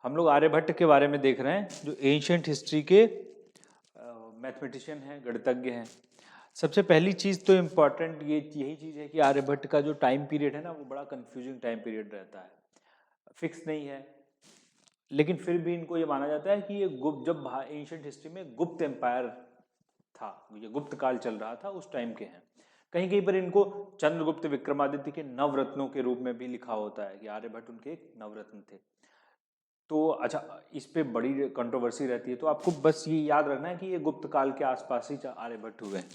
हम लोग आर्यभट्ट के बारे में देख रहे हैं, जो एंशियंट हिस्ट्री के मैथमेटिशियन हैं, गणितज्ञ हैं। सबसे पहली चीज़ तो इम्पॉर्टेंट यही चीज़ है कि आर्यभट्ट का जो टाइम पीरियड है ना, वो बड़ा कंफ्यूजिंग टाइम पीरियड रहता है, फिक्स नहीं है। लेकिन फिर भी इनको ये माना जाता है कि ये गुप्त, जब एंशियंट हिस्ट्री में गुप्त एम्पायर था, ये गुप्त काल चल रहा था, उस टाइम के हैं। कहीं कहीं पर इनको चंद्रगुप्त विक्रमादित्य के नवरत्नों के रूप में भी लिखा होता है कि आर्यभट्ट उनके एक नवरत्न थे। तो अच्छा, इस पे बड़ी कंट्रोवर्सी रहती है, तो आपको बस ये याद रखना है कि ये गुप्त काल के आसपास ही आर्यभट्ट हुए हैं।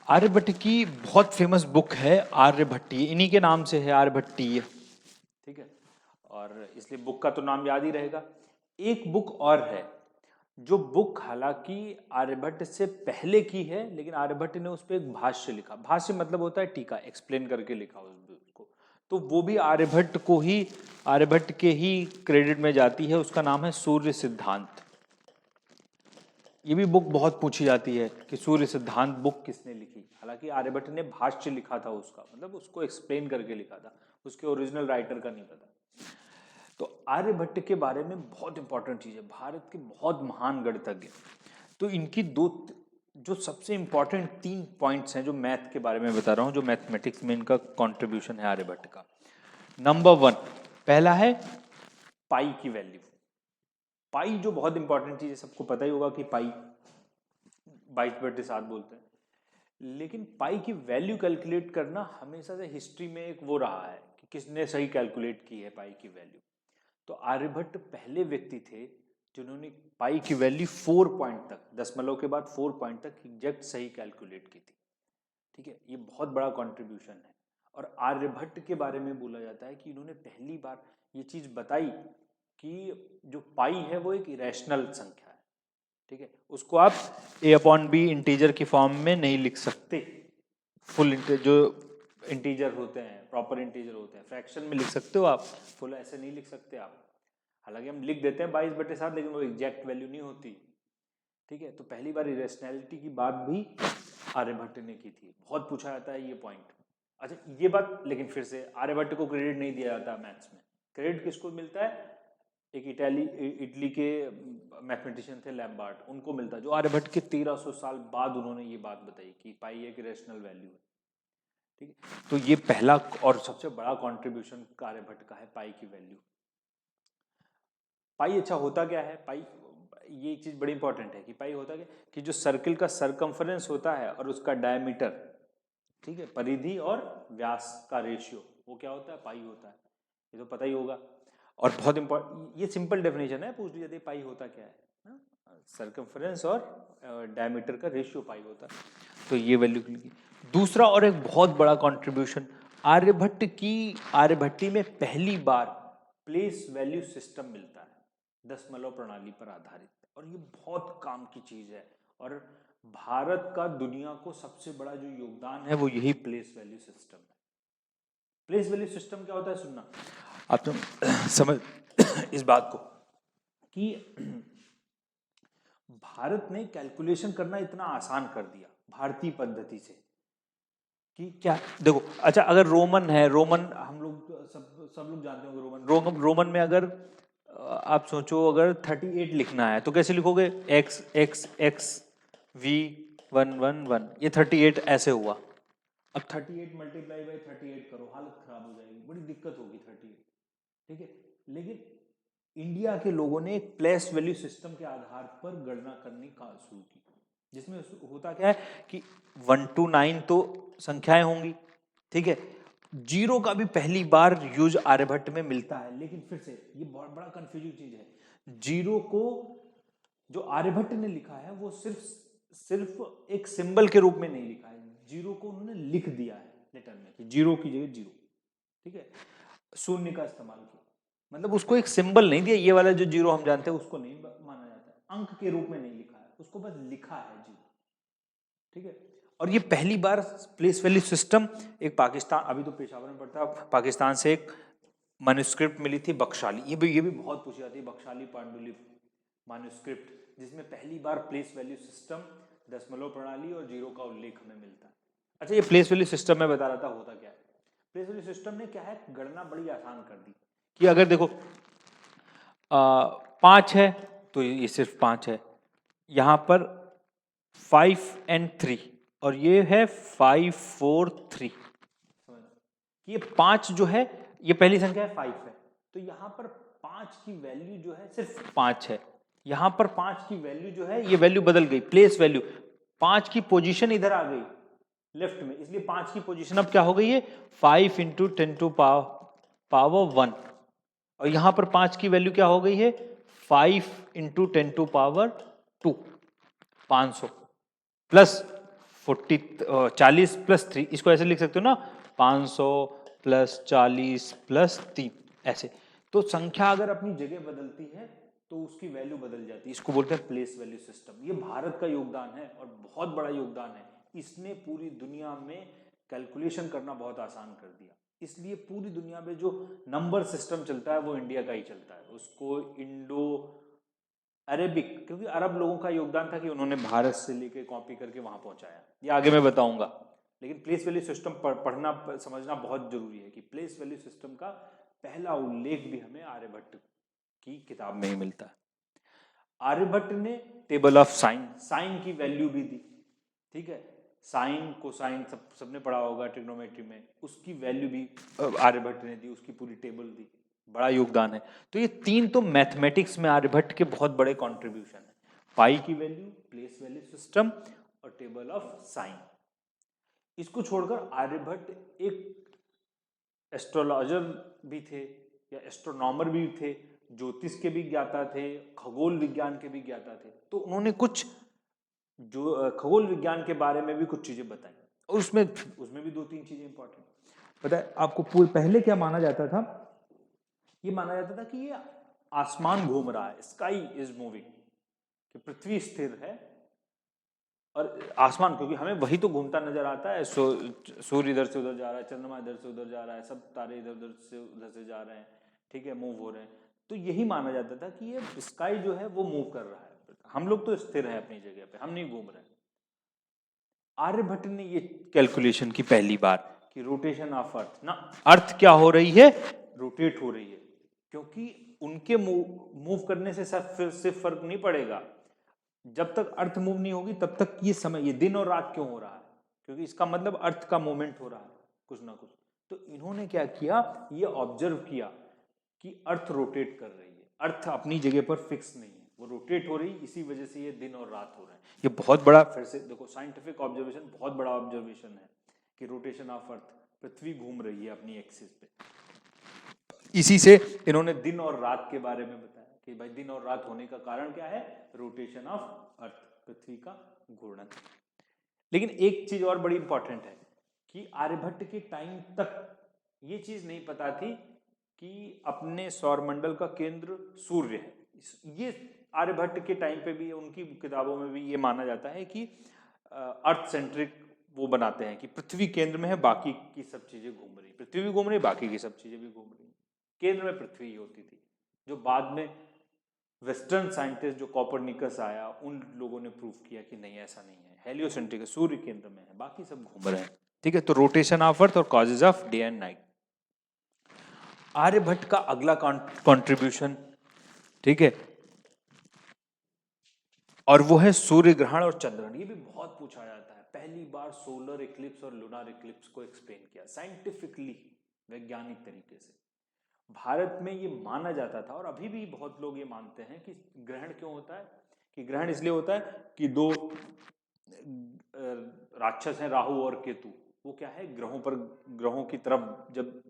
आर्यभट्ट की बहुत फेमस बुक है आर्यभट्टीय, इन्हीं के नाम से है आर्यभट्टीय, ठीक है, और इसलिए बुक का तो नाम याद ही रहेगा। एक बुक और है, जो बुक हालांकि आर्यभट्ट से पहले की है, लेकिन आर्यभट्ट ने उस पर एक भाष्य लिखा। भाष्य मतलब होता है टीका, एक्सप्लेन करके लिखा उस बुक को, तो वो भी आर्यभट्ट को ही, आर्यभट्ट के ही क्रेडिट में जाती है। उसका नाम है सूर्य सिद्धांत। ये भी बुक बहुत पूछी जाती है कि सूर्य सिद्धांत बुक किसने लिखी। हालांकि आर्यभट्ट ने भाष्य लिखा था उसका, मतलब उसको एक्सप्लेन करके लिखा था, उसके ओरिजिनल राइटर का नहीं पता। तो आर्यभट्ट के बारे में बहुत इंपॉर्टेंट चीज है, भारत के बहुत महान गणितज्ञ। तो इनकी दो, जो सबसे इंपॉर्टेंट 3 पॉइंट्स हैं जो मैथ के बारे में बता रहा हूं, जो मैथमेटिक्स में इनका कंट्रीब्यूशन है आर्यभट्ट का। नंबर 1, पहला है पाई की वैल्यू। पाई जो बहुत इंपॉर्टेंट चीज है, सबको पता ही होगा कि पाई 22/7 बोलते हैं। लेकिन पाई की वैल्यू कैलकुलेट करना हमेशा से हिस्ट्री में एक वो रहा है कि किसने सही कैलकुलेट की है पाई की वैल्यू। तो आर्यभट्ट पहले व्यक्ति थे जिन्होंने पाई की वैल्यू 4 पॉइंट तक, दशमलव के बाद 4 पॉइंट तक एग्जैक्ट सही कैलकुलेट की थी। ठीक है, ये बहुत बड़ा कंट्रीब्यूशन है। और आर्यभट्ट के बारे में बोला जाता है कि इन्होंने पहली बार ये चीज बताई कि जो पाई है वो एक इरेशनल संख्या है। ठीक है, उसको आप a/b इंटीजर की फॉर्म में नहीं लिख सकते। फुल जो इंटीजर होते हैं, प्रॉपर इंटीजर होते हैं, फ्रैक्शन में लिख सकते हो आप, फुल ऐसे नहीं लिख सकते आप। हालांकि हम लिख देते हैं 22/7, लेकिन वो एग्जैक्ट वैल्यू नहीं होती। ठीक है, तो पहली बार इरेशनैलिटी की बात भी आर्यभट्ट ने की थी। बहुत पूछा जाता है ये पॉइंट। अच्छा, ये बात लेकिन फिर से आर्यभट्ट को क्रेडिट नहीं दिया जाता मैथ्स में। क्रेडिट किसको मिलता है? एक इटली के मैथमेटिशियन थे लैम्बार्ट, उनको मिलता है, जो आर्यभट्ट के 1300 साल बाद उन्होंने ये बात बताई कि पाई एक रेशनल वैल्यू है। ठीक है, तो ये पहला और सबसे बड़ा कंट्रीब्यूशन आर्यभट्ट का है पाई की वैल्यू। पाई अच्छा होता क्या है? पाई, ये चीज बड़ी इंपॉर्टेंट है कि पाई होता क्या, कि जो सर्किल का सरकमफरेंस होता है और उसका डायमीटर, ठीक है, परिधि और व्यास का रेशियो, वो क्या होता है? पाई होता है। ये तो पता ही होगा। और बहुत इंपॉर्टेंट, ये सिंपल डेफिनेशन है, पूछ लिया पाई होता क्या है, सरकमफरेंस और डायमीटर का रेशियो पाई होता है। तो ये वैल्यू की। दूसरा और एक बहुत बड़ा कंट्रीब्यूशन, आर्यभट्टी में पहली बार प्लेस वैल्यू सिस्टम मिलता है, दशमलव प्रणाली पर आधारित, और ये बहुत काम की चीज है। और भारत का दुनिया को सबसे बड़ा जो योगदान है वो यही प्लेस वैल्यू सिस्टम है। प्लेस वैल्यू सिस्टम क्या होता है, सुनना आप तो समझ इस बात को कि भारत ने कैलकुलेशन करना इतना आसान कर दिया भारतीय पद्धति से कि क्या, देखो अच्छा, अगर रोमन है, रोमन हम लोग सब लोग जानते होंगे, रोमन में अगर आप सोचो, अगर 38 लिखना है तो कैसे लिखोगे? x x x v 111, ये 38 ऐसे हुआ। अब 38 मल्टीप्लाई बाई 38 करो, हालत खराब हो जाएगी, बड़ी दिक्कत होगी 38। ठीक है, लेकिन इंडिया के लोगों ने एक प्लेस वैल्यू सिस्टम के आधार पर गणना करने का शुरू की, जिसमें होता क्या है कि 1 to 9 तो संख्याएं होंगी, ठीक है, जीरो का भी पहली बार यूज आर्यभट्ट में मिलता है। लेकिन फिर से ये बहुत बड़ा कंफ्यूजिंग चीज है, जीरो को जो आर्यभट्ट ने लिखा है वो सिर्फ एक सिंबल के रूप में नहीं लिखा है, जीरो को उन्होंने लिख दिया है लेटर में कि जीरो की जगह जीरो, ठीक है, शून्य का इस्तेमाल किया, मतलब उसको एक सिंबल नहीं दिया, ये वाला जो जीरो हम जानते हैं उसको नहीं माना जाता है, अंक के रूप में नहीं लिखा है, उसको बस लिखा है जीरो। ठीक है, और ये पहली बार प्लेस वैल्यू सिस्टम एक पाकिस्तान, अभी तो पेशावर में पड़ता है, पाकिस्तान से एक मैन्युस्क्रिप्ट मिली थी बख्शाली, ये भी बहुत पूछी जाती है, बख्शाली पांडुलिपि मैन्युस्क्रिप्ट, जिसमें पहली बार प्लेस वैल्यू सिस्टम, दशमलव प्रणाली और जीरो का उल्लेख हमें मिलता है। अच्छा, ये प्लेस वैल्यू सिस्टम में बता रहा था होता क्या है। प्लेस वैल्यू सिस्टम ने क्या है, गणना बड़ी आसान कर दी कि अगर देखो 5 है तो ये सिर्फ 5 है, यहाँ पर 5 and 3 और ये है 5 4 3। ये 5 जो है ये पहली संख्या है 5 है, तो यहाँ पर 5 की वैल्यू जो है सिर्फ 5 है, यहाँ पर 5 की वैल्यू जो है ये वैल्यू बदल गई, प्लेस वैल्यू 5 की पोजीशन इधर आ गई लेफ्ट में, इसलिए 5 की पोजीशन अब क्या हो गई है 5 × 10⁻⁴ 1 और यहाँ पर 5 की वैल्यू क्या हो गई है 5 × 10⁻2 500 प्लस 40 प्लस 3, इसको ऐसे लिख सकते हो ना 500 प्लस 40 प्लस 3 ऐसे। तो संख्या अगर अपनी जगह बदलती है तो उसकी वैल्यू बदल जाती है, इसको बोलते हैं प्लेस वैल्यू सिस्टम। ये भारत का योगदान है और बहुत बड़ा योगदान है, इसने पूरी दुनिया में कैलकुलेशन करना बहुत आसान कर दिया, इसलिए पूरी दुनिया में जो नंबर सिस्टम चलता है वो इंडिया का ही चलता है, उसको इंडो अरेबिक, क्योंकि अरब लोगों का योगदान था कि उन्होंने भारत से लेके कॉपी करके वहां पहुंचाया, ये आगे मैं बताऊंगा। लेकिन प्लेस वैल्यू सिस्टम पढ़ना समझना बहुत जरूरी है कि प्लेस वैल्यू सिस्टम का पहला उल्लेख भी हमें आर्यभट्ट की किताब में ही मिलता है। आर्यभट्ट ने टेबल ऑफ साइन, साइन की वैल्यू भी दी, ठीक है, साइन कोसाइन सबने पढ़ा होगा ट्रिग्नोमेट्री में, उसकी वैल्यू भी आर्यभट्ट ने दी, उसकी पूरी टेबल दी, बड़ा योगदान है। तो ये 3 तो मैथमेटिक्स में आर्यभट्ट के बहुत बड़े कंट्रीब्यूशन है, पाई की वैल्यू, प्लेस वैल्यू सिस्टम और टेबल ऑफ साइन। इसको छोड़कर आर्यभट्ट एक एस्ट्रोलॉजर भी थे या एस्ट्रोनॉमर भी थे, ज्योतिष के भी ज्ञाता थे, खगोल विज्ञान के भी ज्ञाता थे, तो उन्होंने कुछ जो खगोल विज्ञान के बारे में भी कुछ चीजें बताई और उसमें भी 2-3 चीजें इंपॉर्टेंट पता है आपको। पहले क्या माना जाता था, ये माना जाता था कि ये आसमान घूम रहा है, स्काई इज मूविंग, कि पृथ्वी स्थिर है और आसमान, क्योंकि हमें वही तो घूमता नजर आता है, सूर्य इधर से उधर जा रहा है, चंद्रमा इधर से उधर जा रहा है, सब तारे इधर उधर से जा रहे हैं, ठीक है, मूव हो रहे हैं, तो यही माना जाता था कि ये स्काई जो है वो मूव कर रहा है, हम लोग तो स्थिर हैं अपनी जगह पे, हम नहीं घूम रहे। आर्यभट्ट ने ये कैलकुलेशन की पहली बार कि रोटेशन ऑफ अर्थ, ना अर्थ क्या हो रही है, रोटेट हो रही है, क्योंकि उनके मूव करने से सिर्फ फर्क नहीं पड़ेगा, जब तक अर्थ मूव नहीं होगी तब तक ये समय, ये दिन और रात क्यों हो रहा है, क्योंकि इसका मतलब अर्थ का मूवमेंट हो रहा है कुछ ना कुछ। तो इन्होंने क्या किया, ये ऑब्जर्व किया कि अर्थ रोटेट कर रही है, अर्थ अपनी जगह पर फिक्स नहीं है, वो रोटेट हो रही, इसी वजह से ये दिन और रात हो रहा है। ये बहुत बड़ा, फिर से देखो साइंटिफिक ऑब्जर्वेशन, बहुत बड़ा ऑब्जर्वेशन है कि रोटेशन ऑफ अर्थ, पृथ्वी घूम रही है अपनी एक्सिस पे। इसी से इन्होंने दिन और रात के बारे में बताया कि भाई दिन और रात होने का कारण क्या है, रोटेशन ऑफ अर्थ, पृथ्वी का घूर्णन। लेकिन एक चीज और बड़ी इंपॉर्टेंट है कि आर्यभट्ट के टाइम तक ये चीज नहीं पता थी कि अपने सौरमंडल का केंद्र सूर्य है। ये आर्यभट्ट के टाइम पे भी, उनकी किताबों में भी ये माना जाता है कि अर्थ सेंट्रिक वो बनाते हैं कि पृथ्वी केंद्र में है, बाकी की सब चीजें घूम रही, पृथ्वी भी घूम रही, बाकी की सब चीजें भी घूम रही, केंद्र में पृथ्वी ही होती थी। जो बाद में वेस्टर्न साइंटिस्ट, जो कॉपरनिकस आया, उन लोगों ने प्रूव किया कि नहीं, ऐसा नहीं है, हेलियोसेंट्रिक है, सूर्य केंद्र में है, बाकी सब घूम रहे हैं, ठीक है। तो रोटेशन ऑफ अर्थ और causes of day and night. Aryabhata का अगला कंट्रीब्यूशन, ठीक है, और वो है सूर्य ग्रहण और चंद्रग्रहण। ये भी बहुत पूछा जाता है, पहली बार सोलर इक्लिप्स और लूनर इक्लिप्स को एक्सप्लेन किया साइंटिफिकली, वैज्ञानिक तरीके से। भारत में ये माना जाता था और अभी भी बहुत लोग ये मानते हैं कि ग्रहण क्यों होता है, कि ग्रहण इसलिए होता है कि 2 राक्षस हैं, राहु और केतु, वो क्या है, ग्रहों की तरफ जब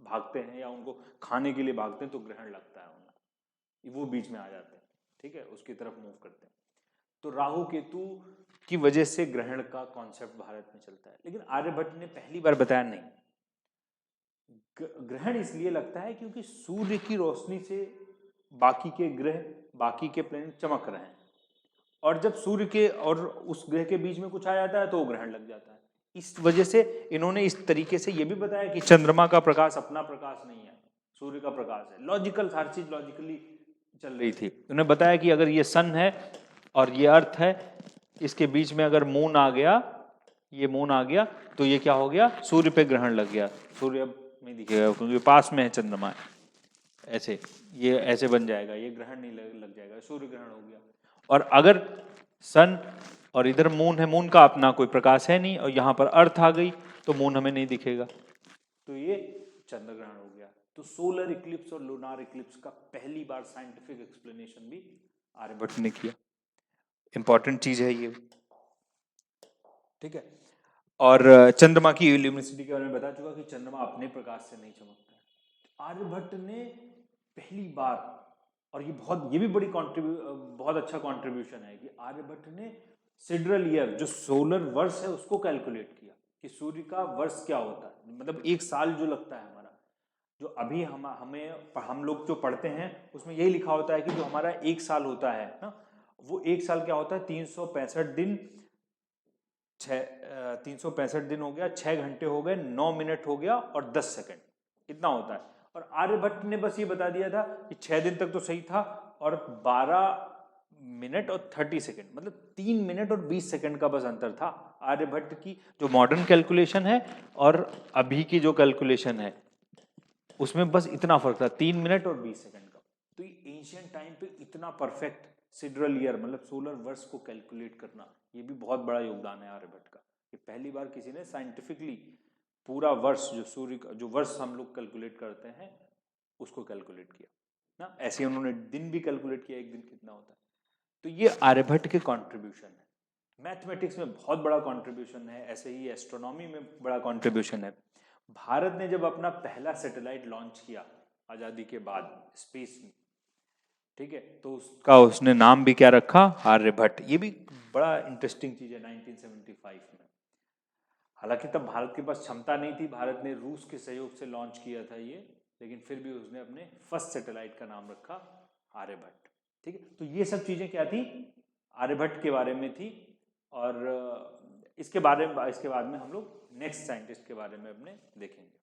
भागते हैं या उनको खाने के लिए भागते हैं तो ग्रहण लगता है उन्हें, वो बीच में आ जाते हैं, ठीक है, उसकी तरफ मूव करते हैं। तो राहु केतु की वजह से ग्रहण का कॉन्सेप्ट भारत में चलता है। लेकिन आर्यभट्ट ने पहली बार बताया नहीं, ग्रहण इसलिए लगता है क्योंकि सूर्य की रोशनी से बाकी के ग्रह, बाकी के प्लैनेट चमक रहे हैं, और जब सूर्य के और उस ग्रह के बीच में कुछ आ जाता है तो वो ग्रहण लग जाता है। इस वजह से इन्होंने इस तरीके से ये भी बताया कि चंद्रमा का प्रकाश अपना प्रकाश नहीं है, सूर्य का प्रकाश है। लॉजिकल, हर चीज लॉजिकली चल रही थी। उन्होंने बताया कि अगर ये सन है और ये अर्थ है, इसके बीच में अगर मून आ गया, ये मून आ गया, तो ये क्या हो गया, सूर्य पे ग्रहण लग गया, सूर्य अब नहीं दिखेगा क्योंकि पास में है चंद्रमा है। ऐसे, ये ऐसे बन जाएगा, ये ग्रहण नहीं लग जाएगा, सूर्य ग्रहण हो गया। और अगर सन और इधर मून है, मून का अपना कोई प्रकाश है नहीं, और यहाँ पर अर्थ आ गई तो मून हमें नहीं दिखेगा, तो ये चंद्र ग्रहण हो गया। तो सोलर इक्लिप्स और लूनार इक्लिप्स का पहली बार साइंटिफिक एक्सप्लेनेशन भी आर्यभट्ट ने किया। इंपॉर्टेंट चीज है ये, ठीक है। और चंद्रमा की ल्यूमिनिसिटी के बारे में बता चुका कि चंद्रमा अपने प्रकाश से नहीं चमकता है। आर्यभट्ट ने पहली बार, और ये भी बहुत अच्छा कंट्रीब्यूशन है कि आर्यभट्ट ने सिडरल ईयर, जो सोलर वर्ष है, उसको कैलकुलेट किया कि सूर्य का वर्ष क्या होता है, मतलब एक साल जो लगता है हमारा, जो अभी हम लोग जो पढ़ते हैं उसमें यही लिखा होता है कि जो हमारा एक साल होता है ना, वो एक साल क्या होता है, 365 दिन, 365 दिन हो गया, 6 घंटे हो गए, 9 मिनट हो गया और 10 सेकंड, इतना होता है। और आर्यभट्ट ने बस ये बता दिया था कि 6 दिन तक तो सही था, और 12 मिनट और 30 सेकंड, मतलब 3 मिनट और 20 सेकंड का बस अंतर था आर्यभट्ट की जो मॉडर्न कैलकुलेशन है और अभी की जो कैलकुलेशन है उसमें, बस इतना फर्क था, 3 मिनट और 20 सेकंड का। तो ये एंशिएंट टाइम पे इतना परफेक्ट सिडरल ईयर, मतलब सोलर वर्ष को कैलकुलेट करना, ये भी बहुत बड़ा योगदान है आर्यभट्ट का। ये पहली बार किसी ने साइंटिफिकली पूरा वर्ष, जो सूर्य का जो वर्ष हम लोग कैलकुलेट करते हैं उसको कैलकुलेट किया ना। ऐसे उन्होंने दिन भी कैलकुलेट किया, एक दिन कितना होता है। तो ये आर्यभट्ट के कंट्रीब्यूशन है। मैथमेटिक्स में बहुत बड़ा कंट्रीब्यूशन है, ऐसे ही एस्ट्रोनॉमी में बड़ा कंट्रीब्यूशन है। भारत ने जब अपना पहला सैटेलाइट लॉन्च किया आज़ादी के बाद स्पेस में, ठीक है, तो उसने नाम भी क्या रखा, आर्यभट्ट। ये भी बड़ा इंटरेस्टिंग चीज़ है 1975 में। हालांकि तब भारत के पास क्षमता नहीं थी, भारत ने रूस के सहयोग से लॉन्च किया था ये, लेकिन फिर भी उसने अपने फर्स्ट सैटेलाइट का नाम रखा आर्यभट्ट, ठीक है। तो ये सब चीज़ें क्या थी, आर्यभट्ट के बारे में थी। और इसके बाद में हम लोग नेक्स्ट साइंटिस्ट के बारे में अपने देखेंगे।